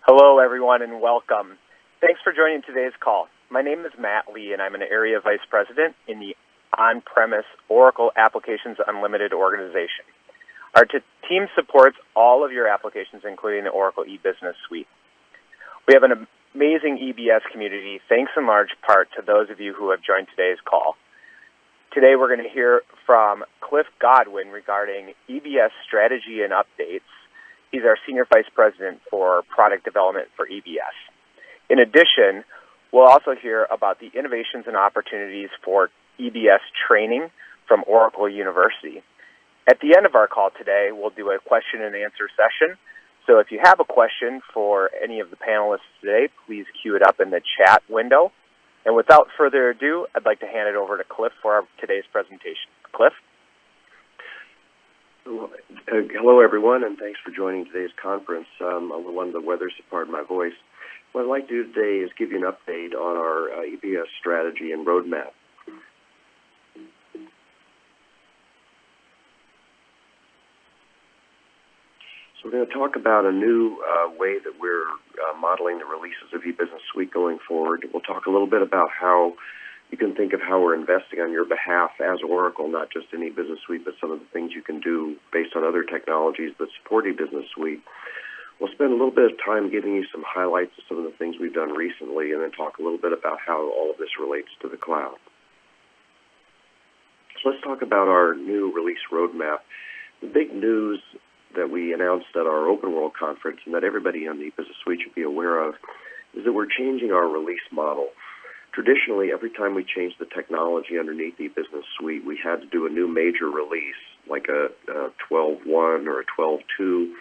Hello, everyone, and welcome. Thanks for joining today's call. My name is Matt Lee, and I'm an Area Vice President in the on-premise Oracle Applications Unlimited organization. Our team supports all of your applications, including the Oracle eBusiness Suite. We have an amazing EBS community, thanks in large part to those of you who have joined today's call. Today, we're going to hear from Cliff Godwin regarding EBS strategy and updates. He's our Senior Vice President for Product Development for EBS. In addition, we'll also hear about the innovations and opportunities for EBS training from Oracle University. At the end of our call today, we'll do a question and answer session. So if you have a question for any of the panelists today, please queue it up in the chat window. And without further ado, I'd like to hand it over to Cliff for today's presentation. Cliff? Hello, everyone, and thanks for joining today's conference. I'm under the weather, so pardon my voice. What I'd like to do today is give you an update on our EBS strategy and roadmap. So we're going to talk about a new way that we're modeling the releases of eBusiness Suite going forward. We'll talk a little bit about how you can think of how we're investing on your behalf as Oracle, not just in eBusiness Suite, but some of the things you can do based on other technologies that support eBusiness Suite. We'll spend a little bit of time giving you some highlights of some of the things we've done recently, and then talk a little bit about how all of this relates to the cloud. So let's talk about our new release roadmap. The big news that we announced at our Open World conference, and that everybody on the eBusiness Suite should be aware of, is that we're changing our release model. Traditionally, every time we changed the technology underneath the eBusiness Suite, we had to do a new major release, like a 12.1 or a 12.2,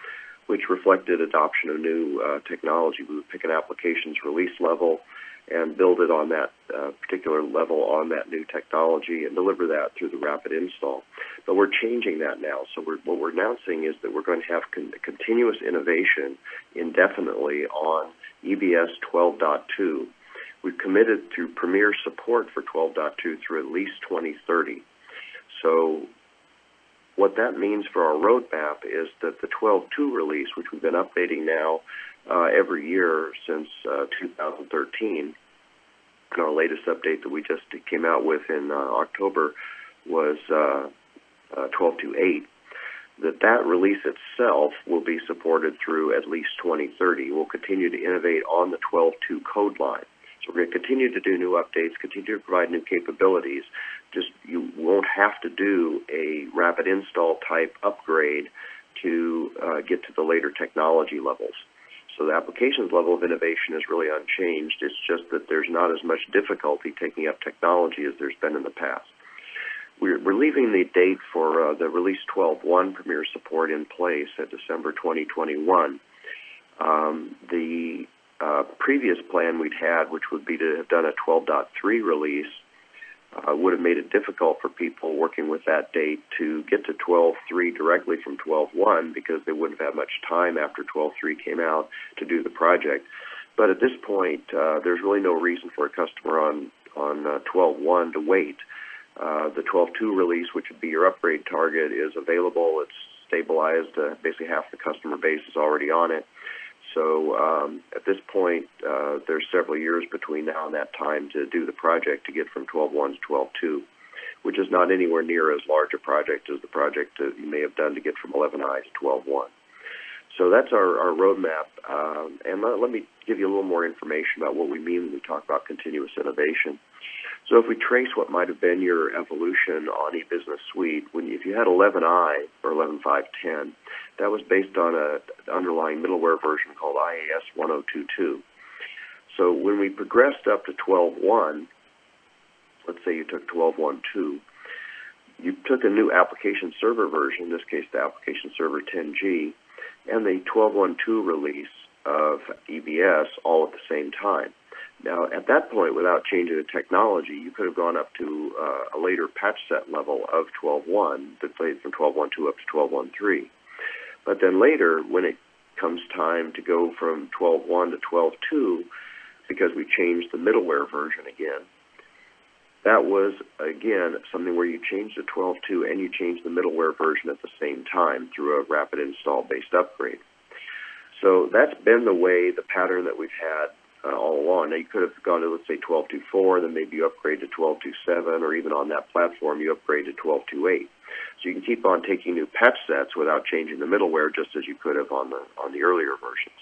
which reflected adoption of new technology. We would pick an application's release level and build it on that particular level on that new technology and deliver that through the rapid install. But we're changing that now. So what we're announcing is that we're going to have continuous innovation indefinitely on EBS 12.2. We've committed to premier support for 12.2 through at least 2030. So what that means for our roadmap is that the 12.2 release, which we've been updating now every year since 2013, and our latest update that we just came out with in October was 12.2.8, that release itself will be supported through at least 2030. We'll continue to innovate on the 12.2 code line. So we're going to continue to do new updates, continue to provide new capabilities. Just you won't have to do a rapid install type upgrade to get to the later technology levels. So the applications level of innovation is really unchanged. It's just that there's not as much difficulty taking up technology as there's been in the past. We're leaving the date for the release 12.1 premier support in place at December 2021. The previous plan we'd had, which would be to have done a 12.3 release, would have made it difficult for people working with that date to get to 12.3 directly from 12.1 because they wouldn't have had much time after 12.3 came out to do the project. But at this point, there's really no reason for a customer on 12.1 to wait. The 12.2 release, which would be your upgrade target, is available. It's stabilized. Basically, half the customer base is already on it. So at this point, there's several years between now and that time to do the project to get from 12.1 to 12.2, which is not anywhere near as large a project as the project that you may have done to get from 11i to 12.1. So that's our roadmap. And let me give you a little more information about what we mean when we talk about continuous innovation. So if we trace what might have been your evolution on eBusiness Suite, if you had 11i or 11.5.10, that was based on an underlying middleware version called IAS 1022. So when we progressed up to 12.1, let's say you took 12.1.2, you took a new application server version, in this case the application server 10G, and the 12.1.2 release of EBS all at the same time. Now, at that point, without changing the technology, you could have gone up to a later patch set level of 12.1 that played from 12.1.2 up to 12.1.3. But then later, when it comes time to go from 12.1 to 12.2, because we changed the middleware version again, that was, again, something where you changed the 12.2 and you changed the middleware version at the same time through a rapid install-based upgrade. So that's been the way, the pattern that we've had all along. Now, you could have gone to, let's say, 12.2.4, then maybe you upgrade to 12.2.7, or even on that platform, you upgrade to 12.2.8. So you can keep on taking new patch sets without changing the middleware, just as you could have on the earlier versions.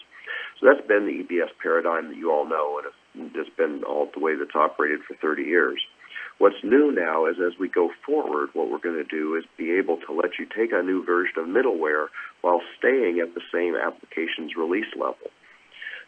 So that's been the EBS paradigm that you all know, and it's been all the way that's operated for 30 years. What's new now is, as we go forward, what we're going to do is be able to let you take a new version of middleware while staying at the same application's release level.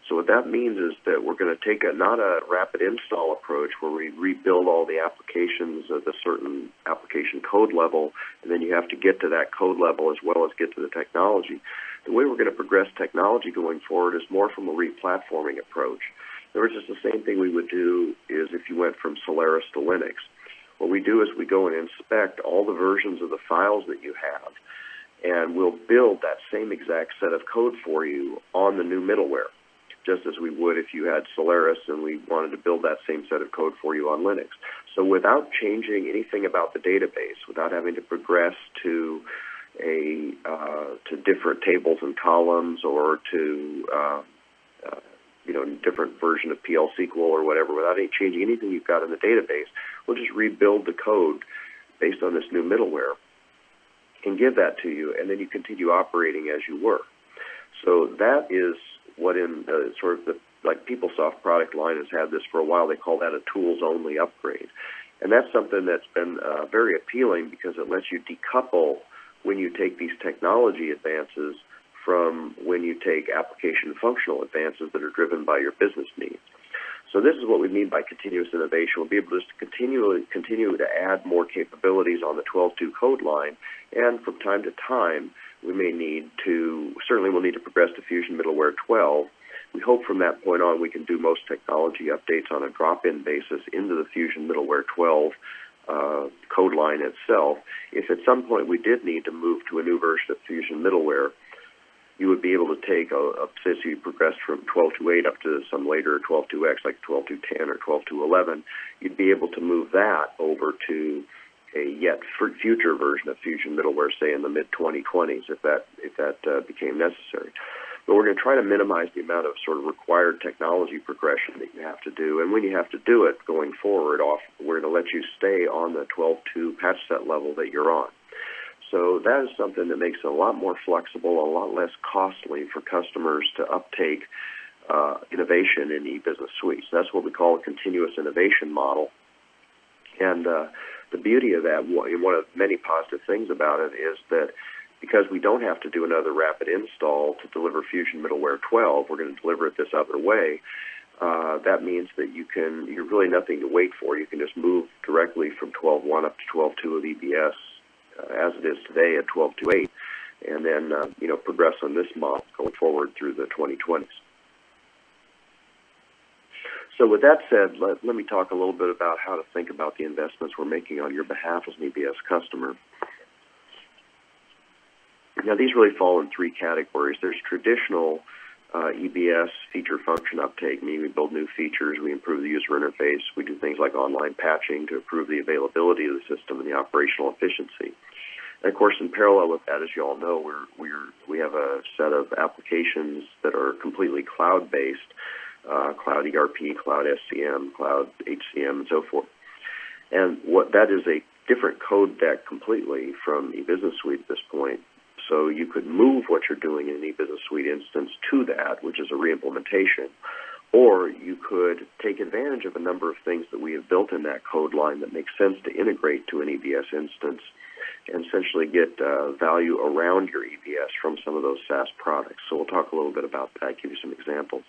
So what that means is that we're going to take not a rapid install approach where we rebuild all the applications at a certain application code level, and then you have to get to that code level as well as get to the technology. The way we're going to progress technology going forward is more from a replatforming approach. In other words, it's the same thing we would do is if you went from Solaris to Linux. What we do is we go and inspect all the versions of the files that you have, and we'll build that same exact set of code for you on the new middleware, just as we would if you had Solaris and we wanted to build that same set of code for you on Linux. So without changing anything about the database, without having to progress to different tables and columns or to different version of PL SQL or whatever, without changing anything you've got in the database, we'll just rebuild the code based on this new middleware and give that to you, and then you continue operating as you were. So that is what in sort of the PeopleSoft product line has had this for a while. They call that a tools-only upgrade. And that's something that's been very appealing because it lets you decouple when you take these technology advances from when you take application functional advances that are driven by your business needs. So this is what we mean by continuous innovation. We'll be able to just continue to add more capabilities on the 12.2 code line, and from time to time, we'll need to progress to Fusion Middleware 12. We hope from that point on we can do most technology updates on a drop-in basis into the Fusion Middleware 12 code line itself. If at some point we did need to move to a new version of Fusion Middleware, you would be able to take, since you progressed from 12.2.8 up to some later 12.2x, like 12.2.10 or 12.2.11, you'd be able to move that over to a yet future version of Fusion Middleware, say in the mid-2020s, if that became necessary. But we're going to try to minimize the amount of sort of required technology progression that you have to do. And when you have to do it going forward, we're going to let you stay on the 12.2 patch set level that you're on. So that is something that makes it a lot more flexible, a lot less costly for customers to uptake innovation in e-business suites. That's what we call a continuous innovation model. And the beauty of that, one of many positive things about it, is that because we don't have to do another rapid install to deliver Fusion Middleware 12, we're going to deliver it this other way. That means that you're really nothing to wait for. You can just move directly from 12.1 up to 12.2 of EBS as it is today at 12.2.8, and then progress on this model going forward through the 2020s. So with that said, let me talk a little bit about how to think about the investments we're making on your behalf as an EBS customer. Now, these really fall in three categories. There's traditional EBS feature function uptake, meaning we build new features, we improve the user interface, we do things like online patching to improve the availability of the system and the operational efficiency. And of course, in parallel with that, as you all know, we have a set of applications that are completely cloud-based, Cloud ERP, Cloud SCM, Cloud HCM, and so forth. And that is a different code deck completely from eBusiness Suite at this point. So you could move what you're doing in an eBusiness Suite instance to that, which is a reimplementation, or you could take advantage of a number of things that we have built in that code line that makes sense to integrate to an EBS instance and essentially get value around your EBS from some of those SaaS products. So we'll talk a little bit about that, give you some examples.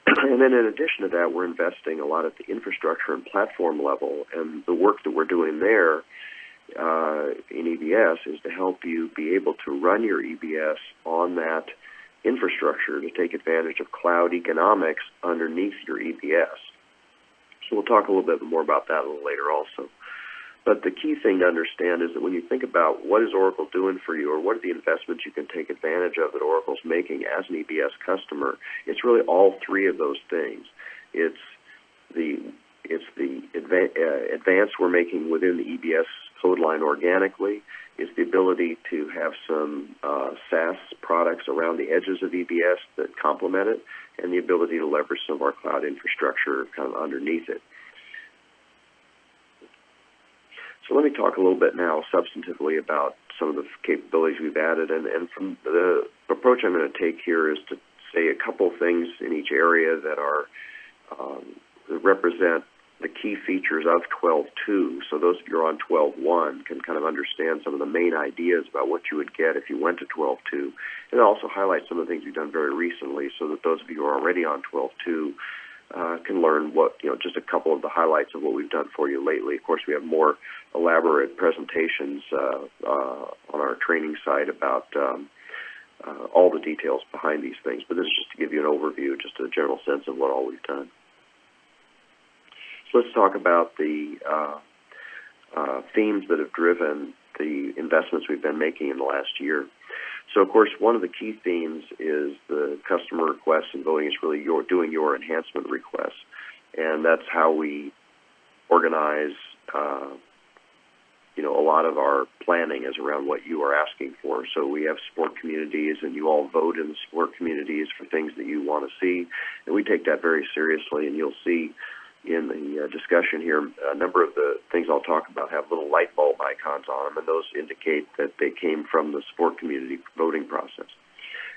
And then in addition to that, we're investing a lot at the infrastructure and platform level, and the work that we're doing there in EBS is to help you be able to run your EBS on that infrastructure to take advantage of cloud economics underneath your EBS. So we'll talk a little bit more about that a little later also. But the key thing to understand is that when you think about what is Oracle doing for you, or what are the investments you can take advantage of that Oracle's making as an EBS customer, it's really all three of those things. It's the advance we're making within the EBS code line organically. is the ability to have some SaaS products around the edges of EBS that complement it, and the ability to leverage some of our cloud infrastructure kind of underneath it. So let me talk a little bit now substantively about some of the capabilities we've added, and from the approach I'm going to take here is to say a couple things in each area that are that represent the key features of 12.2, so those of you who are on 12.1 can kind of understand some of the main ideas about what you would get if you went to 12.2, and also highlight some of the things we've done very recently so that those of you who are already on 12.2 can learn what, just a couple of the highlights of what we've done for you lately. Of course, we have more elaborate presentations on our training site about all the details behind these things, but this is just to give you an overview, just a general sense of what all we've done. So let's talk about the themes that have driven the investments we've been making in the last year. So, of course, one of the key themes is the customer requests and voting. It's really doing your enhancement requests, and that's how we organize a lot of our planning is around what you are asking for. So we have support communities, and you all vote in the support communities for things that you want to see, and we take that very seriously, and you'll see in the discussion here, a number of the things I'll talk about have little light bulb icons on them, and those indicate that they came from the support community voting process.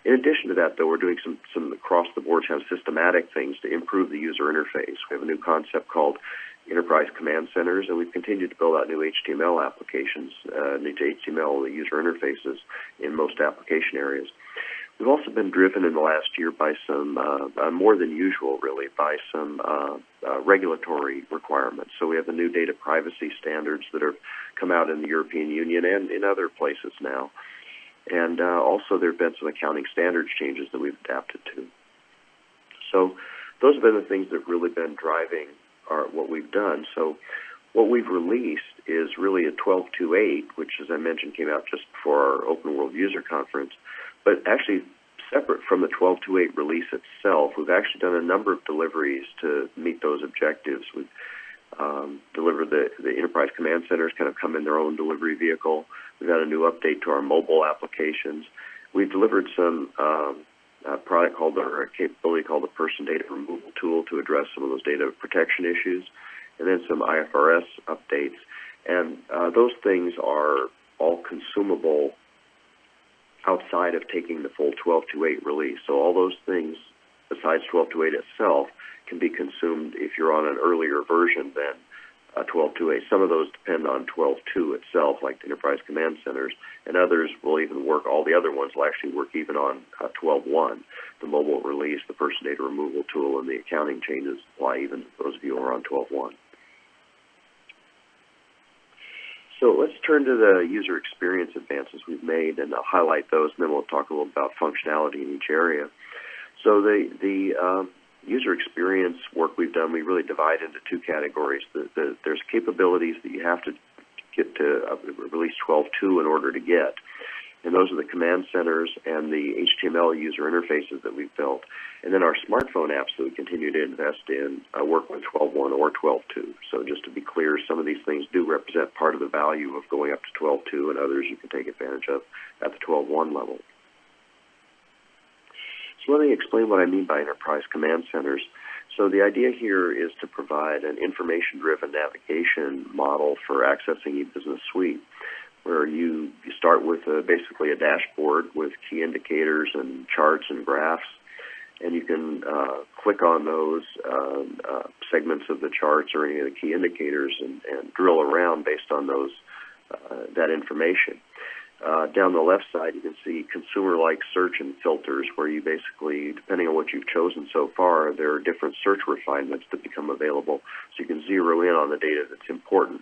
In addition to that, though, we're doing some across-the-board kind of systematic things to improve the user interface. We have a new concept called Enterprise Command Centers, and we've continued to build out new HTML applications, new HTML user interfaces in most application areas. We've also been driven in the last year by some, more than usual really, by some regulatory requirements. So we have the new data privacy standards that have come out in the European Union and in other places now. And also there have been some accounting standards changes that we've adapted to. So those have been the things that have really been driving what we've done. So what we've released is really a 12.2.8, which, as I mentioned, came out just before our Open World User Conference. But actually, separate from the 12.2.8 release itself, we've actually done a number of deliveries to meet those objectives. We've delivered the Enterprise Command Centers kind of come in their own delivery vehicle. We've had a new update to our mobile applications. We've delivered some product or a capability called the Person Data Removal Tool to address some of those data protection issues, and then some IFRS updates. And those things are all consumable outside of taking the full 12.2.8 release. So all those things, besides 12.2.8 itself, can be consumed if you're on an earlier version than 12.2.8. Some of those depend on 12.2 itself, like the Enterprise Command Centers, and others will even work, all the other ones will actually work even on 12.1. The mobile release, the Person Data Removal Tool, and the accounting changes apply even to those of you who are on 12.1. So let's turn to the user experience advances we've made, and I'll highlight those, and then we'll talk a little about functionality in each area. So the user experience work we've done, we really divide into two categories. There's capabilities that you have to get to release 12.2 in order to get, and those are the command centers and the HTML user interfaces that we've built. And then our smartphone apps that we continue to invest in work with 12.1 or 12.2. So just to be clear, some of these things do represent part of the value of going up to 12.2, and others you can take advantage of at the 12.1 level. So let me explain what I mean by Enterprise Command Centers. So the idea here is to provide an information-driven navigation model for accessing eBusiness Suite, where you start with basically a dashboard with key indicators and charts and graphs, and you can click on those segments of the charts or any of the key indicators and drill around based on those that information. Down the left side, you can see consumer-like search and filters, where you basically, depending on what you've chosen so far, there are different search refinements that become available, so you can zero in on the data that's important.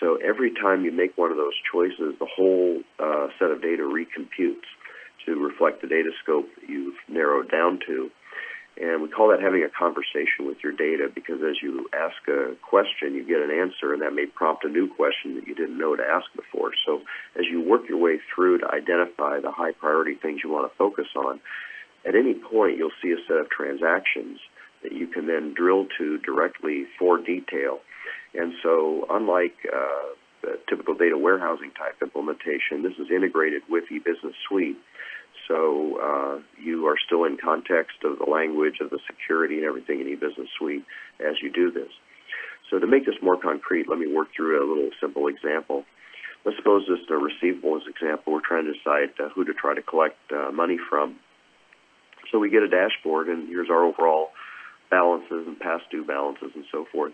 So every time you make one of those choices, the whole set of data recomputes to reflect the data scope that you've narrowed down to. And we call that having a conversation with your data, because as you ask a question, you get an answer, and that may prompt a new question that you didn't know to ask before. So as you work your way through to identify the high-priority things you want to focus on, at any point you'll see a set of transactions that you can then drill to directly for detail. And so unlike typical data warehousing type implementation. This is integrated with eBusiness Suite. So you are still in context of the language, of the security and everything in eBusiness Suite as you do this. So to make this more concrete, let me work through a little simple example. Let's suppose this is a receivables example. We're trying to decide who to try to collect money from. So we get a dashboard, and here's our overall balances and past due balances and so forth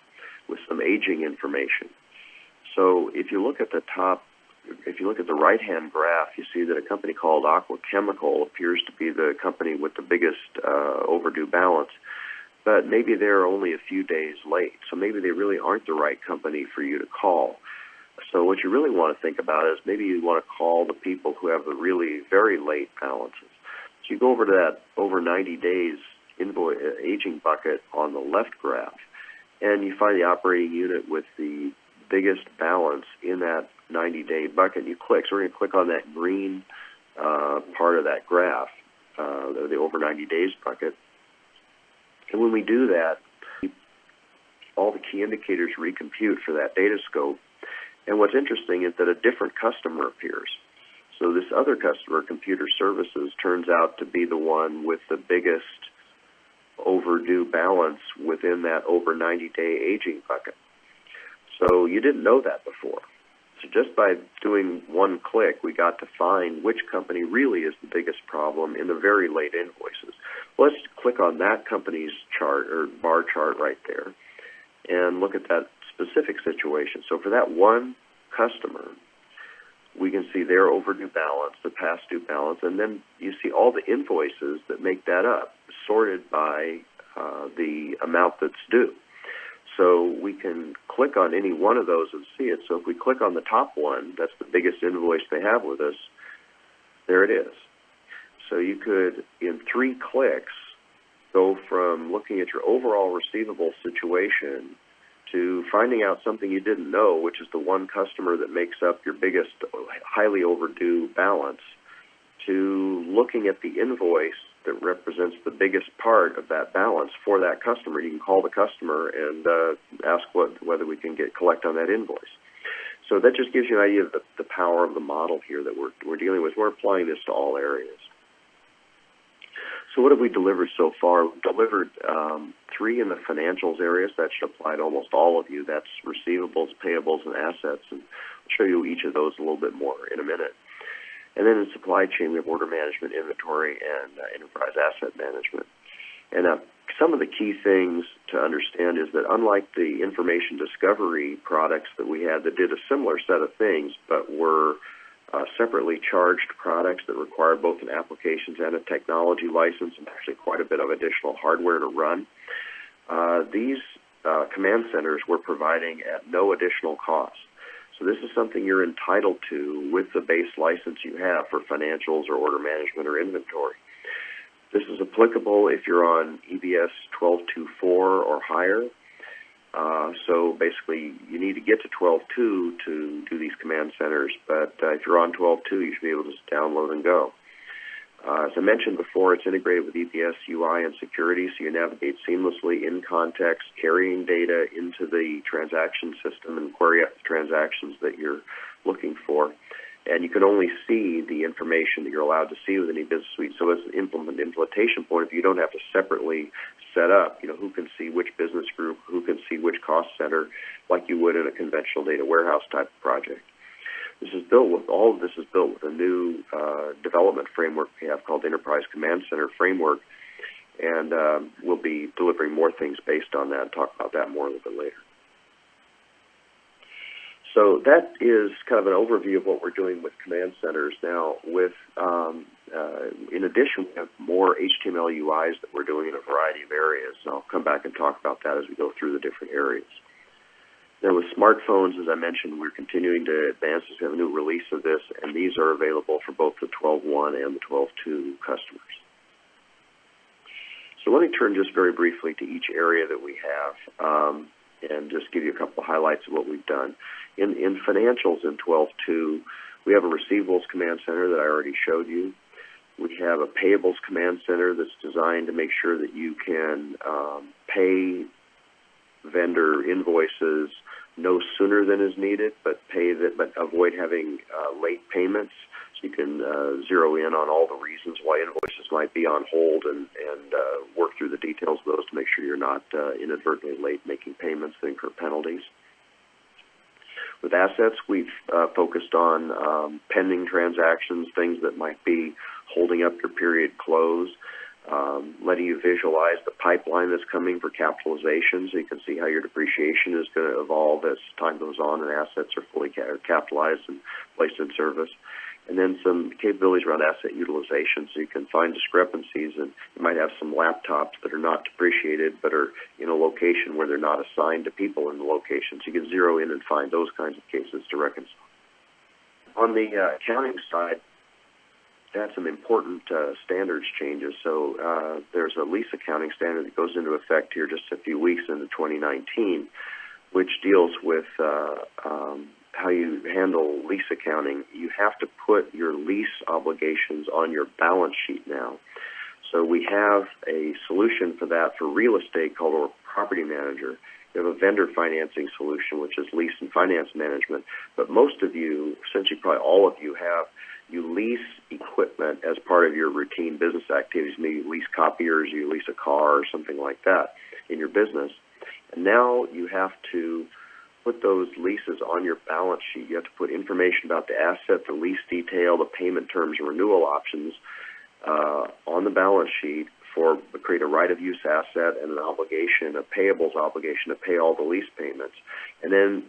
with some aging information. So if you look at the top, if you look at the right-hand graph, you see that a company called Aqua Chemical appears to be the company with the biggest overdue balance, but maybe they're only a few days late. So maybe they really aren't the right company for you to call. So what you really want to think about is maybe you want to call the people who have the really very late balances. So you go over to that over 90 days invoice aging bucket on the left graph, and you find the operating unit with the biggest balance in that 90-day bucket. You click. So we're going to click on that green part of that graph, the over 90 days bucket. And when we do that, all the key indicators recompute for that data scope. And what's interesting is that a different customer appears. So this other customer, Computer Services, turns out to be the one with the biggest overdue balance within that over 90-day aging bucket. So you didn't know that before. So just by doing one click, we got to find which company really is the biggest problem in the very late invoices. Let's click on that company's chart or bar chart right there and look at that specific situation. So for that one customer, we can see their overdue balance, the past due balance, and then you see all the invoices that make that up, sorted by the amount that's due. So we can click on any one of those and see it. So if we click on the top one, that's the biggest invoice they have with us, there it is. So you could, in 3 clicks, go from looking at your overall receivable situation to finding out something you didn't know, which is the one customer that makes up your biggest highly overdue balance, to looking at the invoice that represents the biggest part of that balance for that customer. You can call the customer and ask whether we can collect on that invoice. So that just gives you an idea of the power of the model here that we're dealing with. We're applying this to all areas. So what have we delivered so far? We've delivered 3 in the financials areas. That should apply to almost all of you. That's receivables, payables, and assets. And I'll show you each of those a little bit more in a minute. And then in supply chain, we have order management, inventory, and enterprise asset management. And some of the key things to understand is that unlike the information discovery products that we had that did a similar set of things but were separately charged products that require both an applications and a technology license and actually quite a bit of additional hardware to run, these command centers we're providing at no additional cost. So this is something you're entitled to with the base license you have for financials or order management or inventory. This is applicable if you're on EBS 12.2.4 or higher. So basically, you need to get to 12.2 to do these command centers, but if you're on 12.2, you should be able to just download and go. As I mentioned before, it's integrated with EBS UI and security, so you navigate seamlessly in context, carrying data into the transaction system and query out the transactions that you're looking for. And you can only see the information that you're allowed to see within eBusiness Suite. So as an implementation point of view, you don't have to separately set up, who can see which business group, who can see which cost center, like you would in a conventional data warehouse type of project. All of this is built with a new development framework we have called Enterprise Command Center Framework, and we'll be delivering more things based on that and talk about that more a little bit later. So that is kind of an overview of what we're doing with command centers. Now, in addition, we have more HTML UIs that we're doing in a variety of areas. And I'll come back and talk about that as we go through the different areas. Now, with smartphones, as I mentioned, we're continuing to advance. We have a new release of this, and these are available for both the 12.1 and the 12.2 customers. So let me turn just very briefly to each area that we have and just give you a couple of highlights of what we've done. In financials in 12.2, we have a receivables command center that I already showed you. We have a payables command center that's designed to make sure that you can pay vendor invoices no sooner than is needed, but avoid having late payments. So you can zero in on all the reasons why invoices might be on hold and work through the details of those to make sure you're not inadvertently late making payments that incur penalties. With assets, we've focused on pending transactions, things that might be holding up your period close, letting you visualize the pipeline that's coming for capitalization so you can see how your depreciation is going to evolve as time goes on and assets are fully capitalized and placed in service. And then some capabilities around asset utilization so you can find discrepancies, and you might have some laptops that are not depreciated but are in a location where they're not assigned to people in the location. So you can zero in and find those kinds of cases to reconcile. On the accounting side, had some important standards changes. So there's a lease accounting standard that goes into effect here just a few weeks into 2019, which deals with how you handle lease accounting. You have to put your lease obligations on your balance sheet now. So we have a solution for that for real estate called a property manager. We have a vendor financing solution, which is lease and finance management. But most of you, essentially probably all of you, you lease equipment as part of your routine business activities. Maybe you lease copiers, you lease a car or something like that in your business. And now you have to put those leases on your balance sheet. You have to put information about the asset, the lease detail, the payment terms, and renewal options on the balance sheet for create a right-of-use asset and an obligation, a payables obligation to pay all the lease payments. And then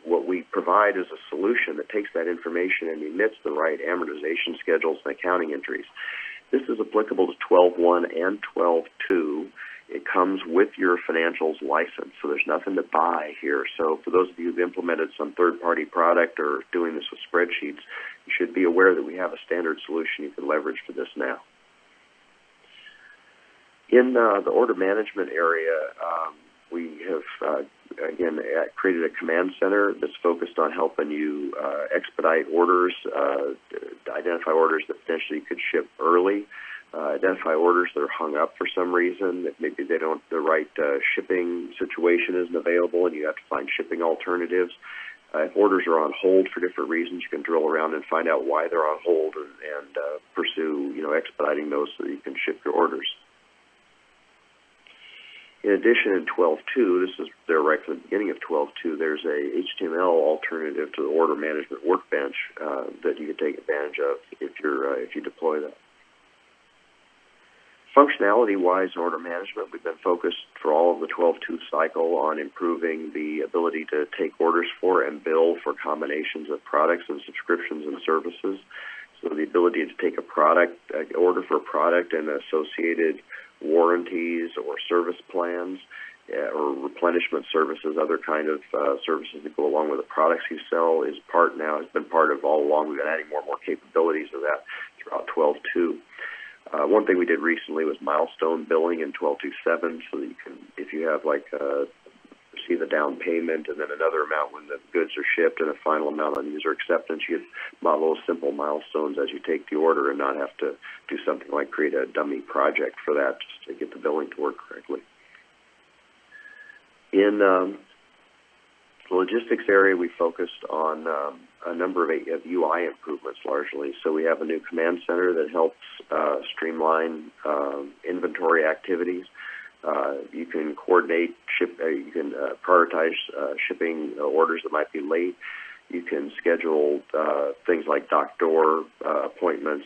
what we provide is a solution that takes that information and emits the right amortization schedules and accounting entries. This is applicable to 12.1 and 12.2. It comes with your financials license, so there's nothing to buy here. So for those of you who've implemented some third-party product or doing this with spreadsheets, you should be aware that we have a standard solution you can leverage for this now. In the order management area, we have, again, created a command center that's focused on helping you expedite orders, identify orders that potentially could ship early, identify orders that are hung up for some reason, that maybe the right shipping situation isn't available and you have to find shipping alternatives. If orders are on hold for different reasons, you can drill around and find out why they're on hold and pursue, expediting those so that you can ship your orders. In addition, in 12.2, this is there right from the beginning of 12.2, there's a HTML alternative to the order management workbench that you can take advantage of if you deploy that. Functionality-wise in order management, we've been focused for all of the 12.2 cycle on improving the ability to take orders for and bill for combinations of products and subscriptions and services. So the ability to take an order for a product and associated warranties or service plans or replenishment services, other kind of services that go along with the products you sell has been part of all along. We've been adding more and more capabilities of that throughout 12.2. One thing we did recently was milestone billing in 12.2.7, so that you can, if you have receive a down payment and then another amount when the goods are shipped and a final amount on user acceptance, you model those simple milestones as you take the order and not have to do something like create a dummy project for that just to get the billing to work correctly. In the logistics area, we focused on a number of UI improvements largely. So we have a new command center that helps streamline inventory activities. You can coordinate you can prioritize shipping orders that might be late. You can schedule things like dock door appointments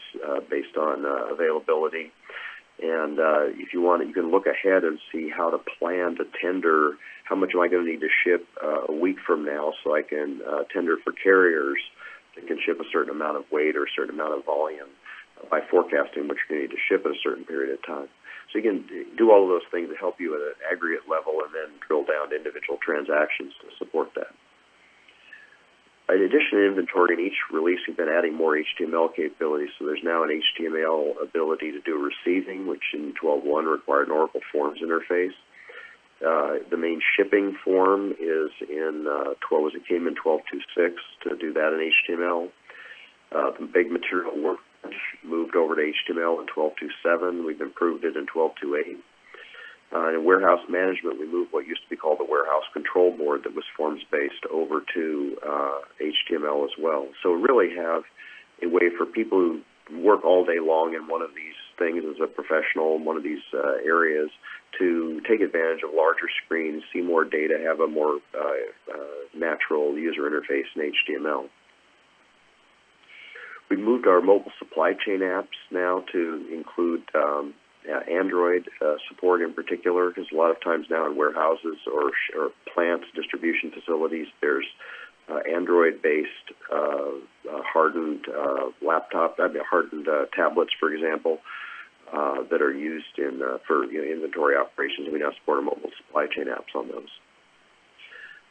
based on availability. And if you want, you can look ahead and see how to plan to tender. How much am I going to need to ship a week from now so I can tender for carriers that can ship a certain amount of weight or a certain amount of volume by forecasting what you're going to need to ship at a certain period of time. So you can do all of those things to help you at an aggregate level and then drill down to individual transactions to support that. In addition to inventory, in each release, we've been adding more HTML capabilities. So there's now an HTML ability to do receiving, which in 12.1 required an Oracle Forms interface. The main shipping form is in it came in 12.2.6 to do that in HTML. The big material workbench moved over to HTML in 12.2.7. We've improved it in 12.2.8. In warehouse management, we moved what used to be called the warehouse control board that was forms-based over to HTML as well. So we really have a way for people who work all day long in one of these things as a professional in one of these areas to take advantage of larger screens, see more data, have a more natural user interface in HTML. We've moved our mobile supply chain apps now to include Android support in particular, because a lot of times now in warehouses or plants, distribution facilities, there's Android-based hardened hardened tablets, for example, that are used for inventory operations. We now support our mobile supply chain apps on those.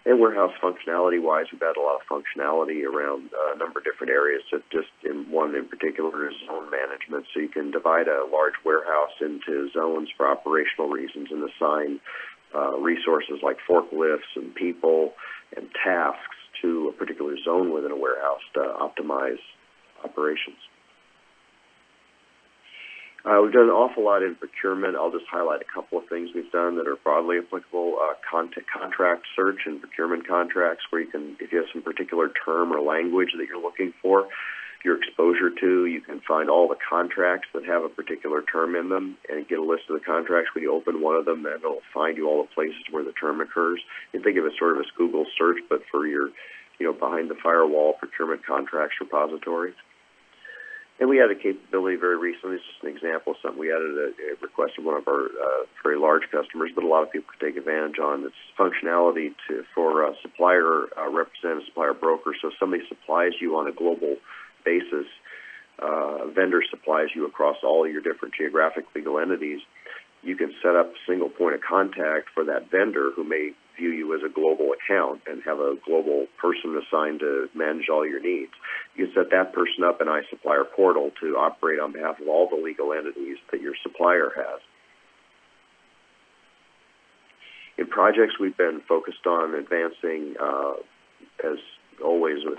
And warehouse functionality-wise, we've had a lot of functionality around a number of different areas. So just in one in particular is zone management. So you can divide a large warehouse into zones for operational reasons and assign resources like forklifts and people and tasks to a particular zone within a warehouse to optimize operations. We've done an awful lot in procurement. I'll just highlight a couple of things we've done that are broadly applicable. Contract search and procurement contracts, where you can, if you have some particular term or language that you're looking for, your exposure to, you can find all the contracts that have a particular term in them and get a list of the contracts. When you open one of them, then it'll find you all the places where the term occurs. You can think of it sort of as Google search, but for your, behind the firewall procurement contracts repository. And we had a capability very recently. It's just an example of something we added a request of one of our very large customers, but a lot of people could take advantage on. It's functionality for a supplier representative, supplier broker. So if somebody supplies you on a global basis, a vendor supplies you across all your different geographic legal entities, you can set up a single point of contact for that vendor who may view you as a global account and have a global person assigned to manage all your needs. You can set that person up in iSupplier portal to operate on behalf of all the legal entities that your supplier has. In projects, we've been focused on advancing, as always, with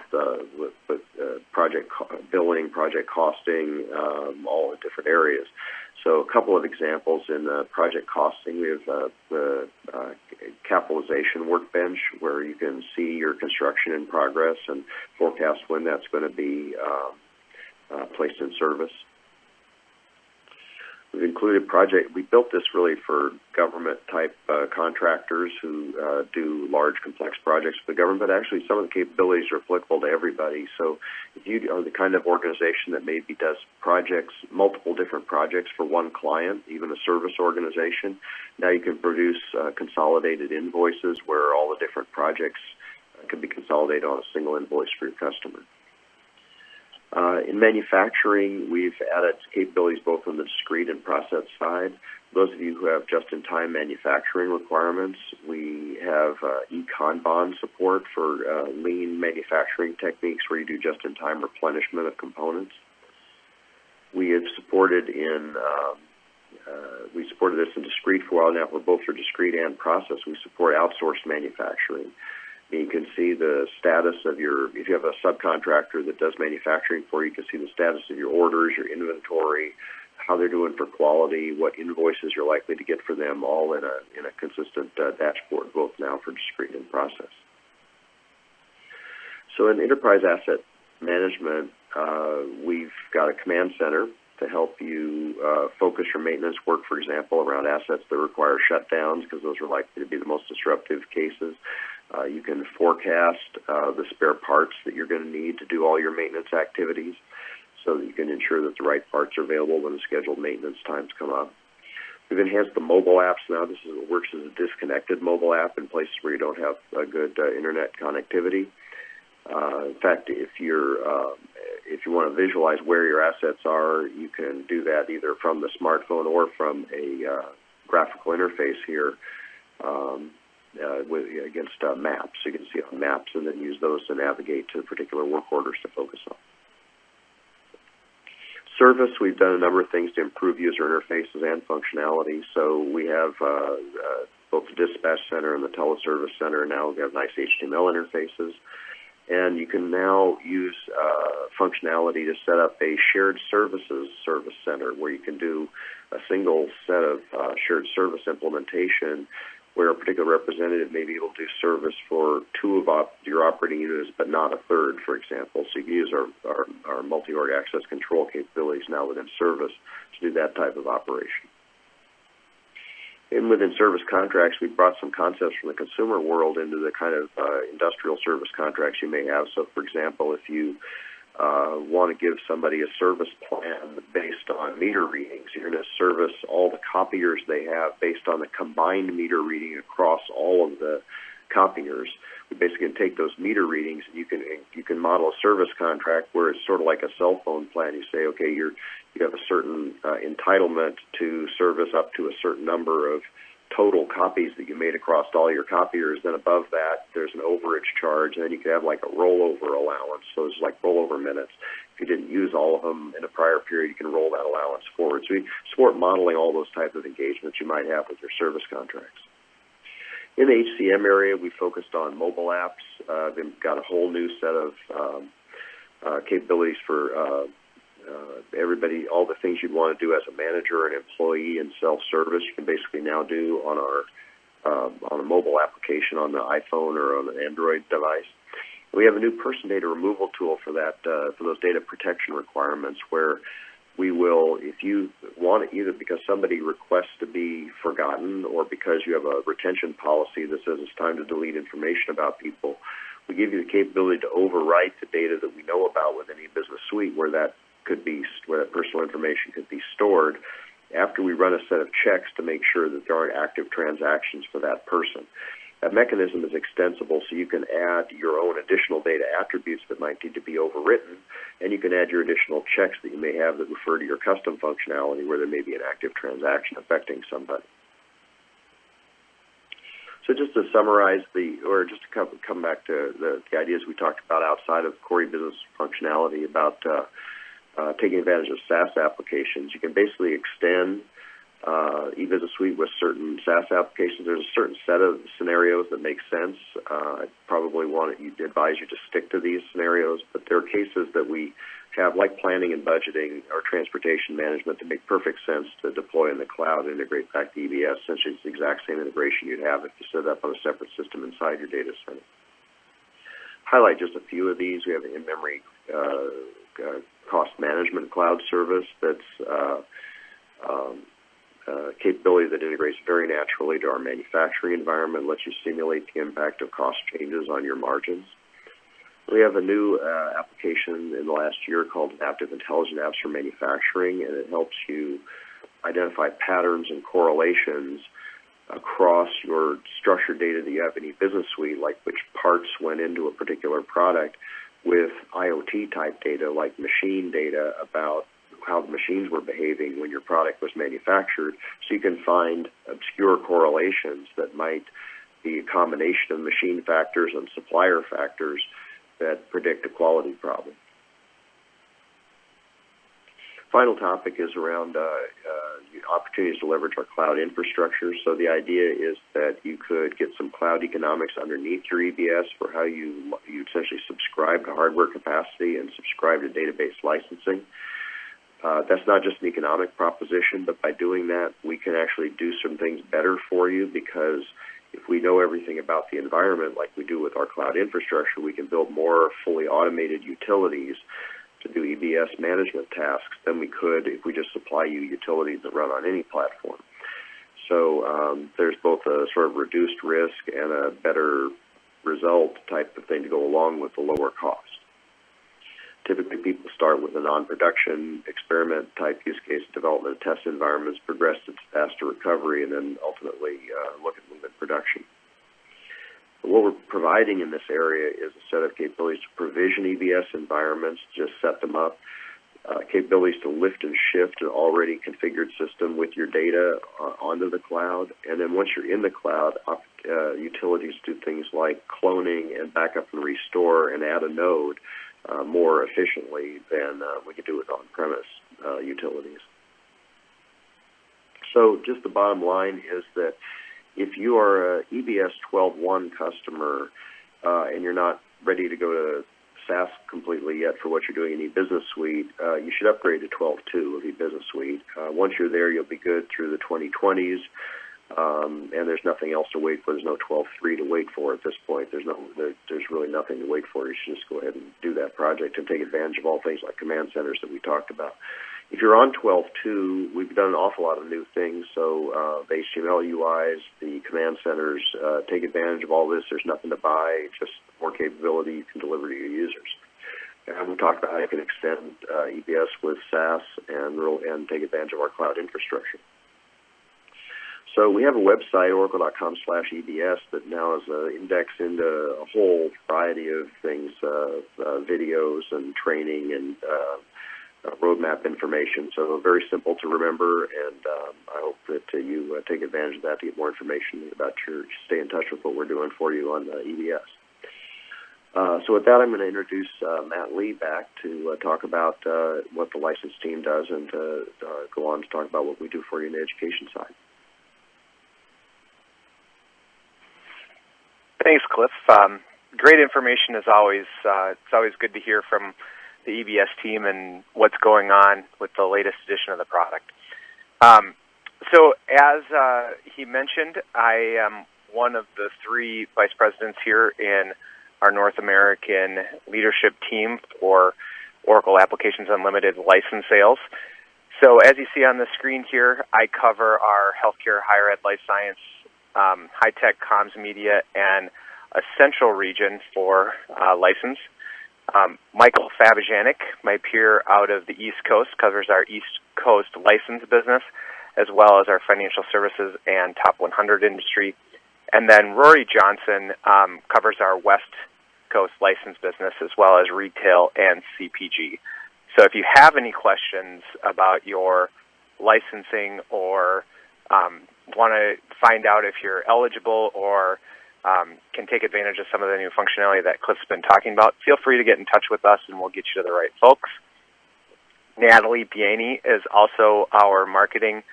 project billing, project costing, all in different areas. So a couple of examples in project costing. We have the capitalization workbench, where you can see your construction in progress and forecast when that's going to be placed in service. We've included we built this really for government-type contractors who do large, complex projects for the government, but actually some of the capabilities are applicable to everybody. So if you are the kind of organization that maybe does projects, multiple different projects for one client, even a service organization, now you can produce consolidated invoices where all the different projects can be consolidated on a single invoice for your customer. In manufacturing, we've added capabilities both on the discrete and process side. Those of you who have just-in-time manufacturing requirements, we have e-Kanban support for lean manufacturing techniques where you do just-in-time replenishment of components. We have supported we supported this in discrete for a while now. We're both for discrete and process. We support outsourced manufacturing. You can see the status of if you have a subcontractor that does manufacturing for you, you can see the status of your orders, your inventory, how they're doing for quality, what invoices you're likely to get for them, all in a consistent dashboard, both now for discrete and process. So in enterprise asset management, we've got a command center to help you focus your maintenance work, for example, around assets that require shutdowns, because those are likely to be the most disruptive cases. You can forecast the spare parts that you're going to need to do all your maintenance activities so that you can ensure that the right parts are available when the scheduled maintenance times come up. We've enhanced the mobile apps now. This works as a disconnected mobile app in places where you don't have a good internet connectivity. In fact, if you want to visualize where your assets are, you can do that either from the smartphone or from a graphical interface here against maps. So you can see on maps and then use those to navigate to particular work orders to focus on. Service, we've done a number of things to improve user interfaces and functionality. So we have both the dispatch center and the teleservice center. Now we have nice HTML interfaces. And you can now use functionality to set up a shared services service center where you can do a single set of shared service implementation where a particular representative may be able to do service for two of your operating units, but not a third, for example. So you can use our multi-org access control capabilities now within service to do that type of operation. And within service contracts, we brought some concepts from the consumer world into the kind of industrial service contracts you may have. So, for example, if you want to give somebody a service plan based on meter readings, you're going to service all the copiers they have based on the combined meter reading across all of the copiers. We basically can take those meter readings and you can model a service contract where it's sort of like a cell phone plan. You say, okay, you have a certain entitlement to service up to a certain number of total copies that you made across all your copiers. Then above that, there's an overage charge, and then you can have like a rollover allowance. So it's like rollover minutes. If you didn't use all of them in a prior period, you can roll that allowance forward. So we support modeling all those types of engagements you might have with your service contracts. In the HCM area, we focused on mobile apps. We've got a whole new set of capabilities for everybody, all the things you'd want to do as a manager and employee and self-service, you can basically now do on a mobile application on the iPhone or on an Android device. We have a new person data removal tool for that, for those data protection requirements, where we will, if you want it, either because somebody requests to be forgotten or because you have a retention policy that says it's time to delete information about people, we give you the capability to overwrite the data that we know about within e-business suite where that personal information could be stored after we run a set of checks to make sure that there aren't active transactions for that person. That mechanism is extensible, so you can add your own additional data attributes that might need to be overwritten, and you can add your additional checks that you may have that refer to your custom functionality where there may be an active transaction affecting somebody. So just to summarize just to come back to the ideas we talked about outside of core business functionality about taking advantage of SaaS applications, you can basically extend e-business suite with certain SaaS applications. There's a certain set of scenarios that make sense. I probably advise you to stick to these scenarios, but there are cases that we have, like planning and budgeting or transportation management, that make perfect sense to deploy in the cloud and integrate back to EBS. Essentially, it's the exact same integration you'd have if you set it up on a separate system inside your data center. Highlight just a few of these. We have an in-memory cost management cloud service that's capability that integrates very naturally to our manufacturing environment, lets you simulate the impact of cost changes on your margins. We have a new application in the last year called Adaptive Intelligent Apps for Manufacturing, and it helps you identify patterns and correlations across your structured data that you have in e-business suite, like which parts went into a particular product, with IoT-type data, like machine data about how the machines were behaving when your product was manufactured, so you can find obscure correlations that might be a combination of machine factors and supplier factors that predict a quality problem. Final topic is around opportunities to leverage our cloud infrastructure. So the idea is that you could get some cloud economics underneath your EBS for how you essentially subscribe to hardware capacity and subscribe to database licensing. That's not just an economic proposition, but by doing that, we can actually do some things better for you, because if we know everything about the environment like we do with our cloud infrastructure, we can build more fully automated utilities to do EBS management tasks than we could if we just supply you utilities that run on any platform. So there's both a sort of reduced risk and a better result type of thing to go along with the lower cost. Typically, people start with a non-production experiment type use case development and test environments, progress to disaster recovery, and then ultimately look at movement production. What we're providing in this area is a set of capabilities to provision EBS environments, just set them up, capabilities to lift and shift an already configured system with your data onto the cloud, and then once you're in the cloud, utilities do things like cloning and backup and restore and add a node more efficiently than we could do with on-premise utilities. So just the bottom line is that if you are a EBS 12.1 customer and you're not ready to go to SaaS completely yet for what you're doing in eBusiness Suite, you should upgrade to 12.2 of eBusiness Suite. Once you're there, you'll be good through the 2020s, and there's nothing else to wait for. There's no 12.3 to wait for at this point. There's really nothing to wait for. You should just go ahead and do that project and take advantage of all things like command centers that we talked about. If you're on 12.2, we've done an awful lot of new things. So the HTML UIs, the command centers, take advantage of all this. There's nothing to buy, just more capability you can deliver to your users. And we talked about how you can extend EBS with SaaS and take advantage of our cloud infrastructure. So we have a website, oracle.com/EBS, that now is indexed into a whole variety of things, videos and training and roadmap information. So very simple to remember, and I hope that you take advantage of that to get more information about stay in touch with what we're doing for you on EBS. So with that, I'm going to introduce Matt Lee back to talk about what the license team does and to go on to talk about what we do for you on the education side. Thanks, Cliff. Great information as always. It's always good to hear from the EBS team and what's going on with the latest edition of the product. So as he mentioned, I am one of the 3 vice presidents here in our North American leadership team for Oracle Applications Unlimited license sales. So as you see on the screen here, I cover our healthcare, higher ed, life science, high-tech, comms, media, and a central region for license. Michael Fabijanik, my peer out of the East Coast, covers our East Coast license business, as well as our financial services and top 100 industry. And then Rory Johnson covers our West Coast license business, as well as retail and CPG. So if you have any questions about your licensing or want to find out if you're eligible or can take advantage of some of the new functionality that Cliff's been talking about, feel free to get in touch with us and we'll get you to the right folks. Natalie Bianey is also our marketing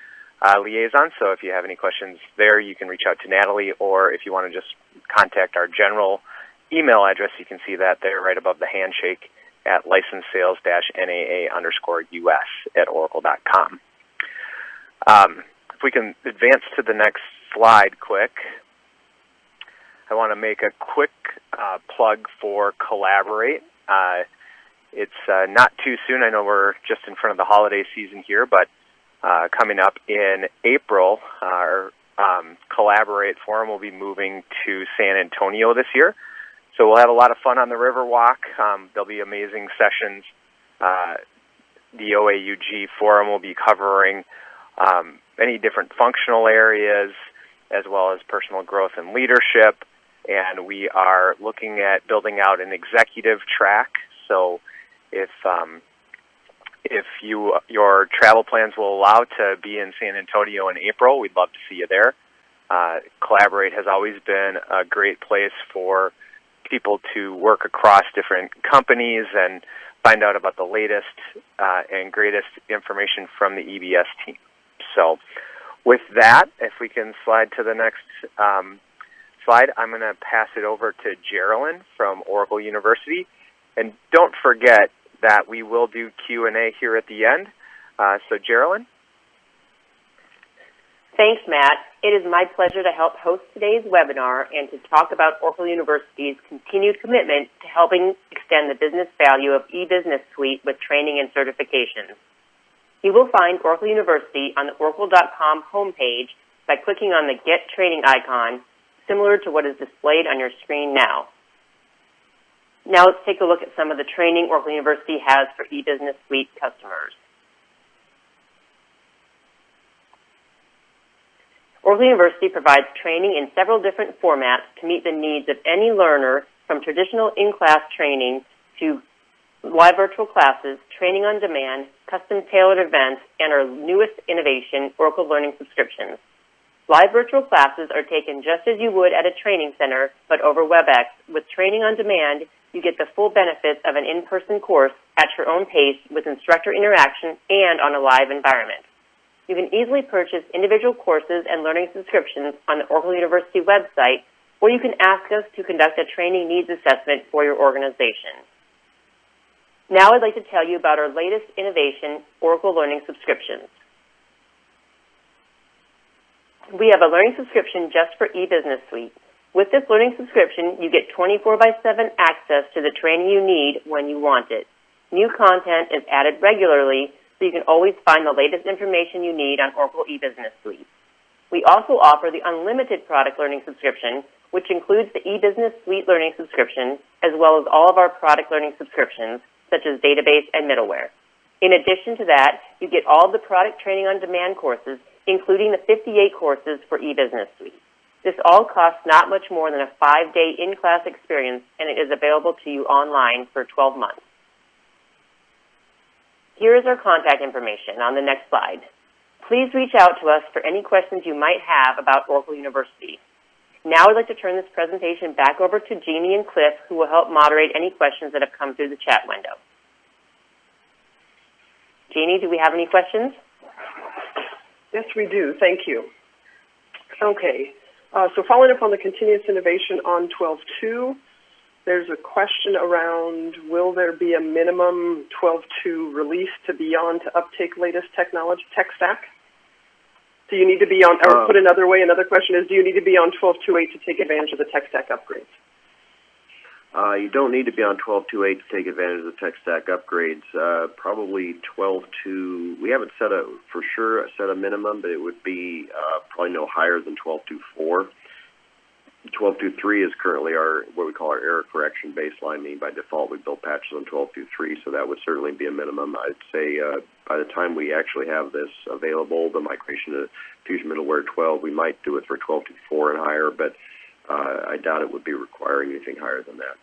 liaison, so if you have any questions there, you can reach out to Natalie, or if you want to just contact our general email address, you can see that there right above the handshake at licensesales-naa_us@oracle.com. If we can advance to the next slide quick, I want to make a quick plug for Collaborate. It's not too soon. I know we're just in front of the holiday season here, but coming up in April, our Collaborate Forum will be moving to San Antonio this year. So we'll have a lot of fun on the Riverwalk. There'll be amazing sessions. The OAUG Forum will be covering many different functional areas, as well as personal growth and leadership. And we are looking at building out an executive track. So if your travel plans will allow to be in San Antonio in April, we'd love to see you there. Collaborate has always been a great place for people to work across different companies and find out about the latest and greatest information from the EBS team. So with that, if we can slide to the next slide, I'm going to pass it over to Geraldine from Oracle University. And don't forget that we will do Q&A here at the end. So Geraldine? Thanks, Matt. It is my pleasure to help host today's webinar and to talk about Oracle University's continued commitment to helping extend the business value of eBusiness Suite with training and certifications. You will find Oracle University on the oracle.com homepage by clicking on the Get Training icon, similar to what is displayed on your screen now. Now let's take a look at some of the training Oracle University has for eBusiness Suite customers. Oracle University provides training in several different formats to meet the needs of any learner, from traditional in-class training to live virtual classes, training on demand, custom-tailored events, and our newest innovation, Oracle Learning Subscriptions. Live virtual classes are taken just as you would at a training center, but over WebEx. With training on demand, you get the full benefits of an in-person course at your own pace with instructor interaction and on a live environment. You can easily purchase individual courses and learning subscriptions on the Oracle University website, or you can ask us to conduct a training needs assessment for your organization. Now I'd like to tell you about our latest innovation, Oracle Learning Subscriptions. We have a learning subscription just for eBusiness Suite. With this learning subscription, you get 24/7 access to the training you need when you want it. New content is added regularly, so you can always find the latest information you need on Oracle eBusiness Suite. We also offer the unlimited product learning subscription, which includes the eBusiness Suite learning subscription, as well as all of our product learning subscriptions, such as database and middleware. In addition to that, you get all of the product training on demand courses, including the 58 courses for eBusiness Suite. This all costs not much more than a 5-day in-class experience, and it is available to you online for 12 months. Here is our contact information on the next slide. Please reach out to us for any questions you might have about Oracle University. Now I'd like to turn this presentation back over to Jeannie and Cliff, who will help moderate any questions that have come through the chat window. Jeannie, do we have any questions? Yes, we do. Thank you. Okay. So following up on the continuous innovation on 12.2, there's a question around, will there be a minimum 12.2 release to be on to uptake latest technology tech stack? Do you need to be on, or put another way, another question is, do you need to be on 12.2.8 to take advantage of the tech stack upgrades? You don't need to be on 12.2.8 to take advantage of the tech stack upgrades. Probably 12.2, we haven't set a minimum, but it would be probably no higher than 12.2.4. 12.2.3 is currently what we call our error correction baseline. Meaning by default, we build patches on 12.2.3, so that would certainly be a minimum. I'd say by the time we actually have this available, the migration to Fusion Middleware 12, we might do it for 12.2.4 and higher, but I doubt it would be requiring anything higher than that.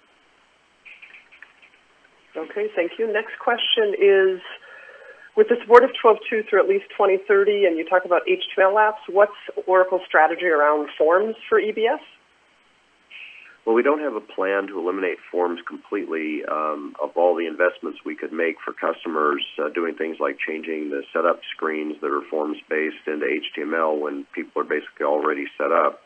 Okay, thank you. Next question is, with the support of 12.2 through at least 2030, and you talk about HTML apps, what's Oracle's strategy around forms for EBS? Well, we don't have a plan to eliminate forms completely. Of all the investments we could make for customers doing things like changing the setup screens that are forms-based into HTML when people are basically already set up,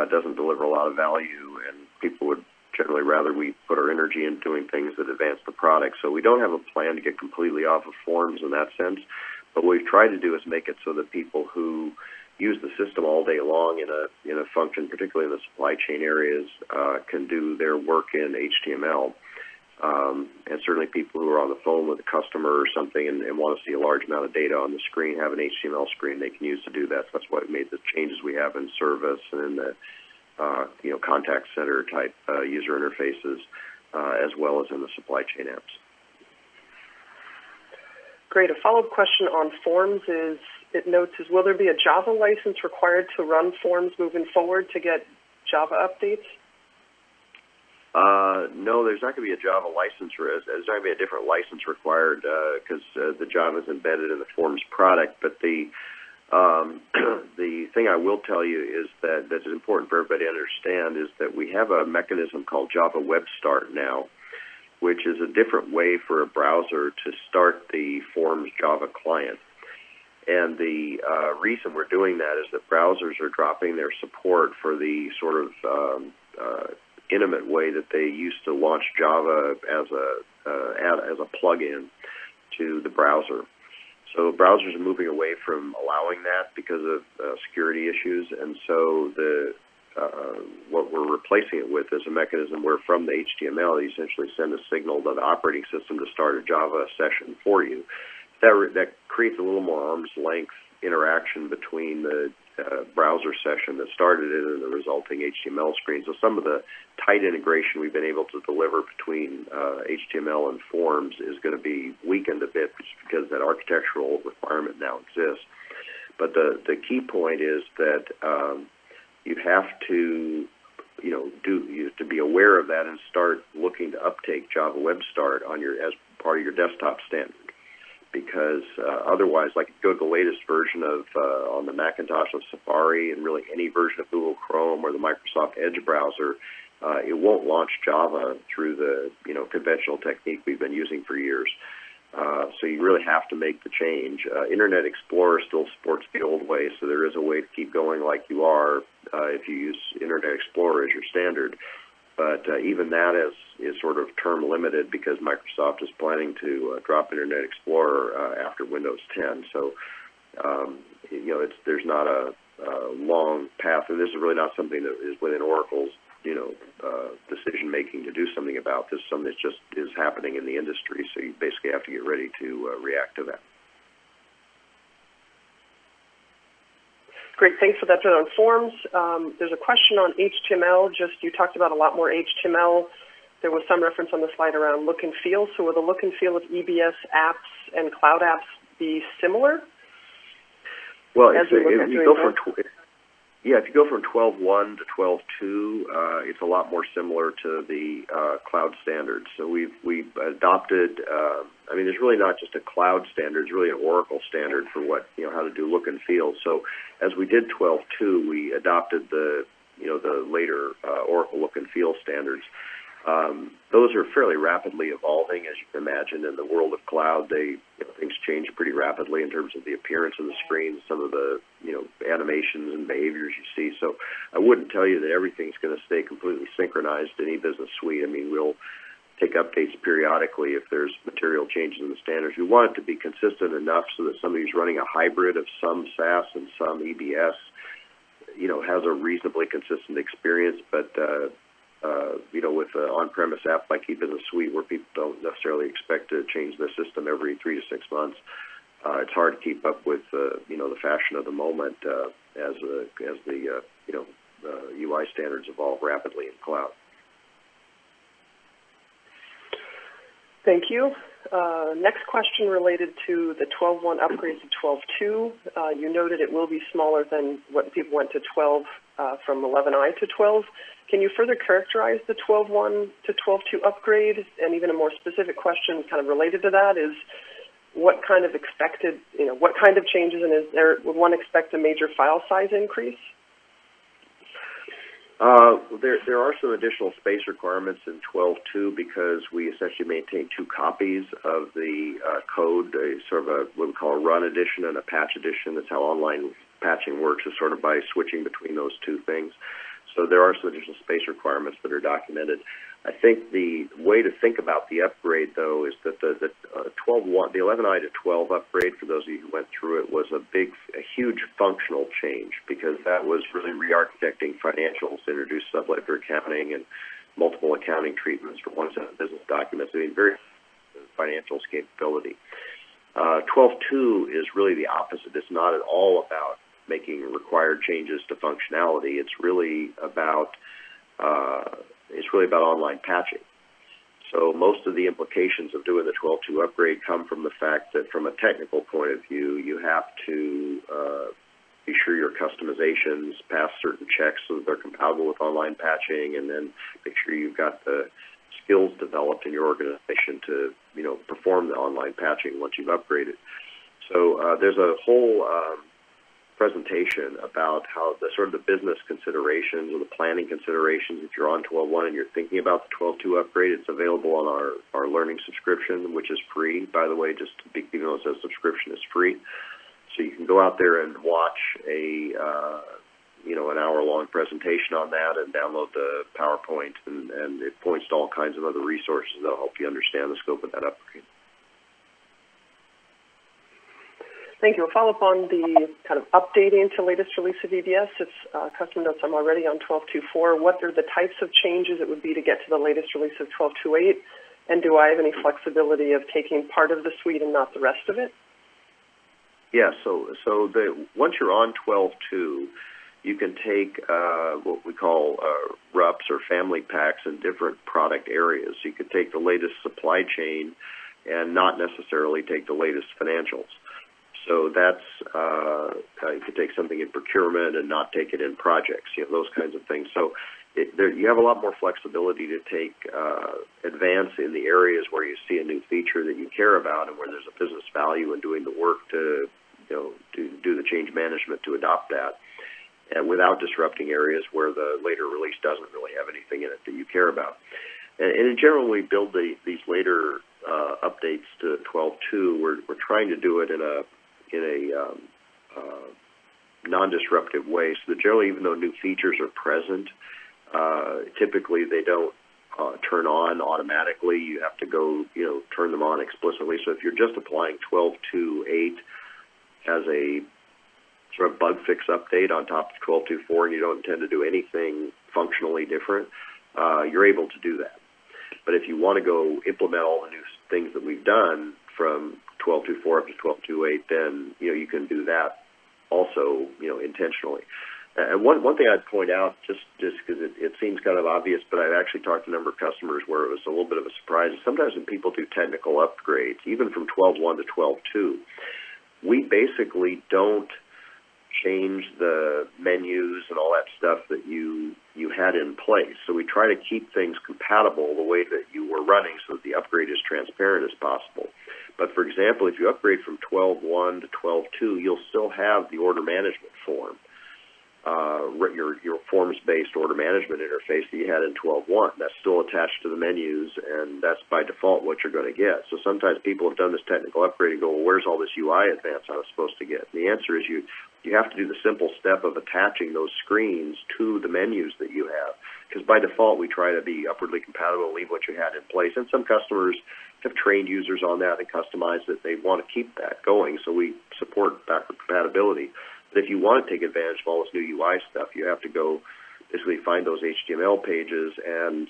doesn't deliver a lot of value, and people would generally rather we put our energy into doing things that advance the product. So we don't have a plan to get completely off of forms in that sense, but what we've tried to do is make it so that people who use the system all day long in a function, particularly in the supply chain areas, can do their work in HTML. And certainly people who are on the phone with a customer or something and want to see a large amount of data on the screen, have an HTML screen they can use to do that. So that's why we made the changes we have in service and in the contact center type user interfaces, as well as in the supply chain apps. Great. A follow-up question on forms is, it notes, will there be a Java license required to run forms moving forward to get Java updates? No, there's not going to be a Java license. There's not going to be a different license required because the Java is embedded in the forms product. But the thing I will tell you is that is important for everybody to understand is that we have a mechanism called Java Web Start now, which is a different way for a browser to start the forms Java client. And the reason we're doing that is that browsers are dropping their support for the sort of intimate way that they used to launch Java as a plug-in to the browser. So browsers are moving away from allowing that because of security issues, and so what we're replacing it with is a mechanism where from the HTML you essentially send a signal to the operating system to start a Java session for you. That creates a little more arm's length interaction between the browser session that started it and the resulting HTML screen. So some of the tight integration we've been able to deliver between HTML and forms is going to be weakened a bit just because that architectural requirement now exists. But the key point is that you have to to be aware of that and start looking to uptake Java Web Start as part of your desktop standard. Because otherwise, like go to the latest version of on the Macintosh of Safari and really any version of Google Chrome or the Microsoft Edge browser, it won't launch Java through the conventional technique we've been using for years. So you really have to make the change. Internet Explorer still supports the old way, so there is a way to keep going like you are if you use Internet Explorer as your standard. But even that is sort of term limited because Microsoft is planning to drop Internet Explorer after Windows 10. So, there's not a long path, and this is really not something that is within Oracle's, decision making to do something about. This is something that just is happening in the industry. So you basically have to get ready to react to that. Great, thanks for that on forms. There's a question on HTML. You talked about a lot more HTML. There was some reference on the slide around look and feel. So will the look and feel of EBS apps and cloud apps be similar? Well, if you go from 12.1 to 12.2, it's a lot more similar to the cloud standards. So we've adopted. There's really not just a cloud standard; it's really an Oracle standard for how to do look and feel. So as we did 12.2, we adopted the later Oracle look and feel standards. Those are fairly rapidly evolving, as you can imagine. In the world of cloud, things change pretty rapidly in terms of the appearance of the screen, some of the animations and behaviors you see. So I wouldn't tell you that everything's going to stay completely synchronized in e-business suite. We'll take updates periodically if there's material changes in the standards. We want it to be consistent enough so that somebody who's running a hybrid of some SaaS and some EBS, has a reasonably consistent experience, but with an on-premise app like e-business suite where people don't necessarily expect to change their system every 3 to 6 months, it's hard to keep up with the fashion of the moment as the UI standards evolve rapidly in cloud. Thank you. Next question related to the 12.1 upgrade to 12.2. You noted it will be smaller than what people went to 12 from 11i to 12. Can you further characterize the 12.1 to 12.2 upgrade? And even a more specific question kind of related to that is what kind of changes, and would one expect a major file size increase? There are some additional space requirements in 12.2 because we essentially maintain 2 copies of the code, sort of what we call a run edition and a patch edition. That's how online patching works, is sort of by switching between those 2 things. So there are some additional space requirements that are documented. I think the way to think about the upgrade, though, is that the 12.1, the 11i to 12 upgrade, for those of you who went through it, was a huge functional change because that was really re-architecting financials, introduced subledger accounting and multiple accounting treatments for one set of business documents. Very financials capability. 12.2 is really the opposite. It's not at all about making required changes to functionality. It's really about online patching. So most of the implications of doing the 12.2 upgrade come from the fact that from a technical point of view, you have to be sure your customizations pass certain checks so that they're compatible with online patching, and then make sure you've got the skills developed in your organization to perform the online patching once you've upgraded. So there's a whole presentation about how the sort of the business considerations or the planning considerations. If you're on 12.1 and you're thinking about the 12.2 upgrade, it's available on our learning subscription, which is free, by the way, even though it says subscription is free. So you can go out there and watch an hour-long presentation on that and download the PowerPoint, and it points to all kinds of other resources that will help you understand the scope of that upgrade. Thank you. A follow-up on the kind of updating to latest release of EBS. It's custom notes. I'm already on 12.2.4. What are the types of changes it would be to get to the latest release of 12.2.8? And do I have any flexibility of taking part of the suite and not the rest of it? Yeah, once you're on 12.2, you can take what we call RUPs or family packs in different product areas. So you could take the latest supply chain and not necessarily take the latest financials. So that's, you could take something in procurement and not take it in projects, those kinds of things. So you have a lot more flexibility to take advance in the areas where you see a new feature that you care about and where there's a business value in doing the work to do the change management to adopt that, and without disrupting areas where the later release doesn't really have anything in it that you care about. And in general, we build these later updates to 12.2. We're trying to do it in a non-disruptive way, so that generally, even though new features are present, Typically, they don't turn on automatically. You have to go, turn them on explicitly. So if you're just applying 12.2.8 as a sort of bug fix update on top of 12.2.4 and you don't intend to do anything functionally different, you're able to do that. But if you want to go implement all the new things that we've done from 12.2.4 up to 12.2.8, then you can do that also intentionally. And one thing I'd point out, just because it seems kind of obvious, but I've actually talked to a number of customers where it was a little bit of a surprise. Sometimes when people do technical upgrades, even from 12.1 to 12.2, we basically don't change the menus and all that stuff that you had in place. So we try to keep things compatible the way that you were running so that the upgrade is transparent as possible. But for example, if you upgrade from 12.1 to 12.2, you'll still have the order management form. Your forms-based order management interface that you had in 12.1. That's still attached to the menus, and that's by default what you're going to get. So sometimes people have done this technical upgrade and go, well, where's all this UI advance I was supposed to get? And the answer is you have to do the simple step of attaching those screens to the menus that you have, because by default we try to be upwardly compatible and leave what you had in place. And some customers have trained users on that and customized that they want to keep that going, so we support backward compatibility. But if you want to take advantage of all this new UI stuff, you have to go basically find those HTML pages and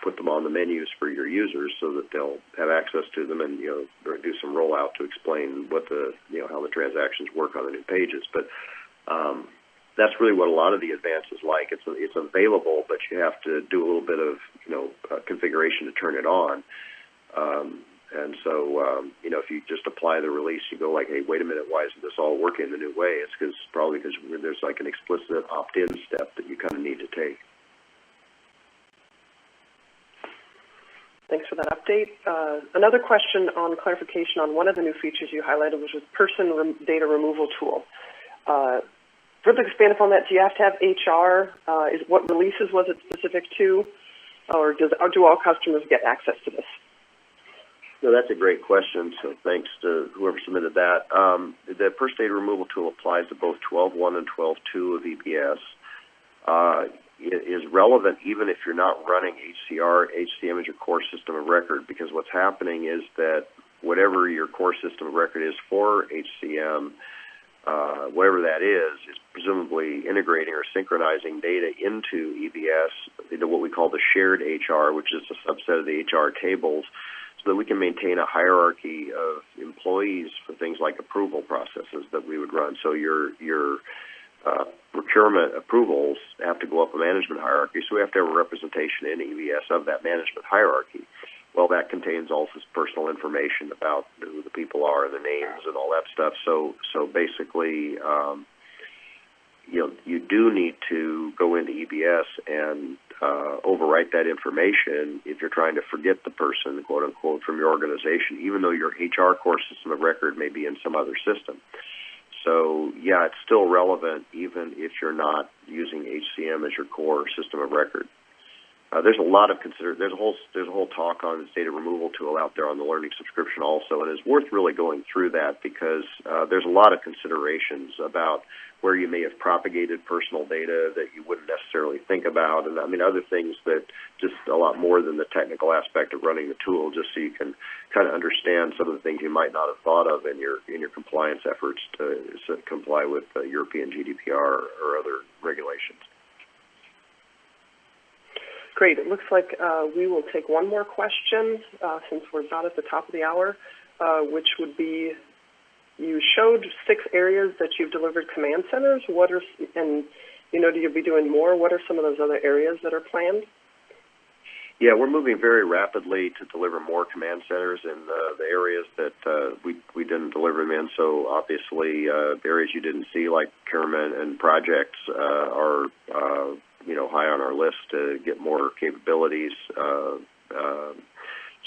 put them on the menus for your users so that they'll have access to them, and do some rollout to explain what the how the transactions work on the new pages. But that's really what a lot of the advance is like. It's available, but you have to do a little bit of configuration to turn it on. And so, if you just apply the release, you go like, hey, wait a minute, why isn't this all working the new way? It's probably because there's like an explicit opt-in step that you kind of need to take. Thanks for that update. Another question on clarification on one of the new features you highlighted, which was person data removal tool. Further expand upon that, do you have to have HR? What releases was it specific to? Or do all customers get access to this? No, that's a great question, so thanks to whoever submitted that. The person data removal tool applies to both 12.1 and 12.2 of EBS. It is relevant even if you're not running HCM as your core system of record, because what's happening is that whatever your core system of record is for HCM, whatever that is presumably integrating or synchronizing data into EBS, into what we call the shared HR, which is a subset of the HR tables, so that we can maintain a hierarchy of employees for things like approval processes that we would run. So your procurement approvals have to go up a management hierarchy, so we have to have a representation in EBS of that management hierarchy. Well, that contains all this personal information about who the people are and the names and all that stuff. So basically, you do need to go into EBS and overwrite that information if you're trying to forget the person, quote unquote, from your organization, even though your HR core system of record may be in some other system. So yeah, it's still relevant even if you're not using HCM as your core system of record. There's a lot of there's a whole talk on this data removal tool out there on the Learning subscription also, and it's worth really going through that because there's a lot of considerations about where you may have propagated personal data that you wouldn't necessarily think about, and I mean other things that just a lot more than the technical aspect of running the tool, just so you can kind of understand some of the things you might not have thought of in your compliance efforts to comply with European GDPR or other regulations. Great. It looks like we will take one more question since we're about at the top of the hour, which would be, you showed 6 areas that you've delivered command centers. Do you'll be doing more? What are some of those other areas that are planned? Yeah, we're moving very rapidly to deliver more command centers in the areas that we didn't deliver them in. So obviously, the areas you didn't see, like procurement and projects, are high on our list to get more capabilities.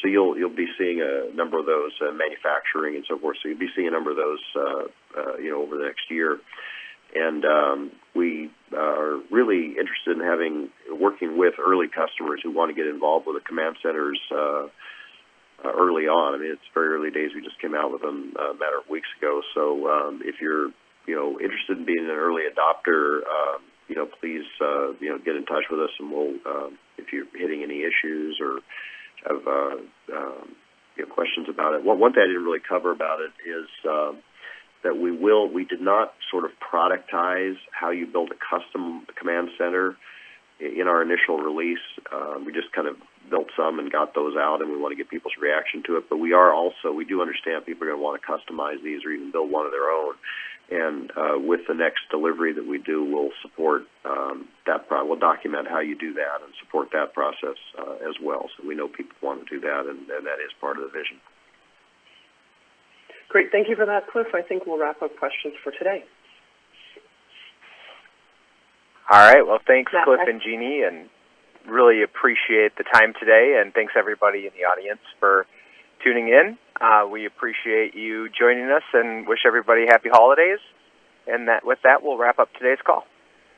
So you'll be seeing a number of those, manufacturing and so forth. So you'll be seeing a number of those, over the next year. And we are really interested in working with early customers who want to get involved with the command centers early on. I mean, it's very early days. We just came out with them a matter of weeks ago. So if you're interested in being an early adopter, please, get in touch with us, and we'll, if you're hitting any issues or have questions about it. One thing I didn't really cover about it is that we did not sort of productize how you build a custom command center in our initial release. We just kind of built some and got those out, and we want to get people's reaction to it. But we do understand people are going to want to customize these or even build one of their own. And with the next delivery that we do, we'll support we'll document how you do that and support that process as well. So we know people want to do that, and that is part of the vision. Great. Thank you for that, Cliff. I think we'll wrap up questions for today. All right. Well, thanks, Cliff and Jeannie, and really appreciate the time today. And thanks, everybody in the audience, for tuning in. We appreciate you joining us and wish everybody happy holidays. And with that, we'll wrap up today's call.